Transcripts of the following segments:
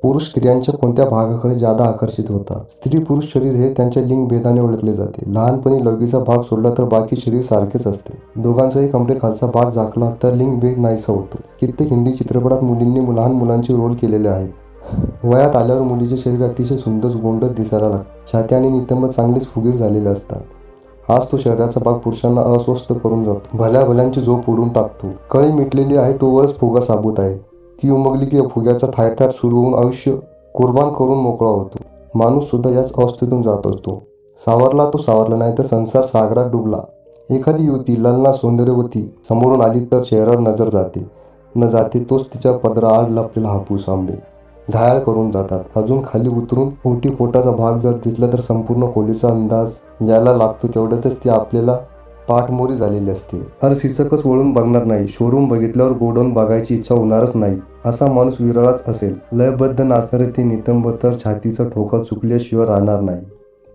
पुरुष स्त्रियांच्या कोणत्या भागाकडे जादा आकर्षित होतात? स्त्री पुरुष शरीर हे त्यांच्या लिंग भेदाने ओळखले जाते. लहानपणी लघवीचा भाग सोडला तर बाकी शरीर सारखेच असते. दोघांचाही कमरेखालचा भाग झाकला तर लिंग भेद नाहीसा होतो. कित्येक हिंदी चित्रपटात मुलींनी लहान मुलांचे रोल केलेले आहेत. वयात आल्यावर मुलीचे शरीर अतिशय सुंदर गोंडस दिसायला लागते. छाती आणि नितंब चांगलेच फुगीर झालेले असतात. हाच तो शरीराचा भाग पुरुषांना अस्वस्थ करून जातो. भल्या भल्यांची झोप उडून टाकतो. कळी मिटलेली आहे तोवरच फुगा साबूत आहे. ती उमगली की फुग्याचा थायथाट सुरू होऊन आयुष्य कुर्बान करून मोकळा होतो. माणूस सुद्धा याच अवस्थेतून जात असतो. सावरला तो सावरला, नाही तर संसार सागरात डुबला. एखादी युवती ललना सौंदर्यवती समोरून आली तर चेहऱ्यावर नजर जाते न जाते तोच तिच्या पदराआड लपलेला हापूस आंबे घायाळ करून जातात. अजून खाली उतरून ओटी पोटाचा भाग जर दिसला तर संपूर्ण खोलीचा अंदाज यायला लागतो. तेवढ्यातच ती आपल्याला पाठमोरी झालेली असते. सिचकच वळून बघणार नाही. शोरूम बघितल्यावर गोडाऊन बघायची इच्छा होणारच नाही. असा माणूस विरळच असेल. लयबद्ध नाचणारे ते नितंब तर छातीचा ठोका चुकल्याशिवाय राहणार नाही.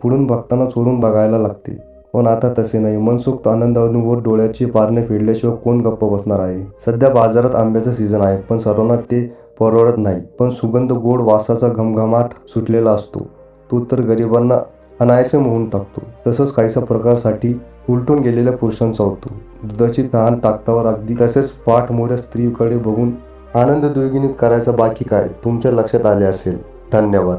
पुढून बघताना चोरून बघायला लागते. पण आता तसे नाही. मनसोक्त आनंदानुभव डोळ्याचे पारणे फेडल्याशिवाय कोण गप्प बसणार आहे? सध्या बाजारात आंब्याचं सीझन आहे, पण सर्वांना ते परवडत नाही. पण सुगंध गोड वासाचा घमघमाट सुटलेला असतो. तो तर गरिबांना अनायासे मोहून टाकतो. तसंच काहीसा प्रकारसाठी उलटून गेलेल्या पुरुषांचा होतो. दुधाची तहान ताकतावर अगदी तसेच पाठमोऱ्या स्त्रीकडे बघून आनंद द्विगुणित करायचा बाकी काय तुमच्या लक्षात आले असेल. धन्यवाद.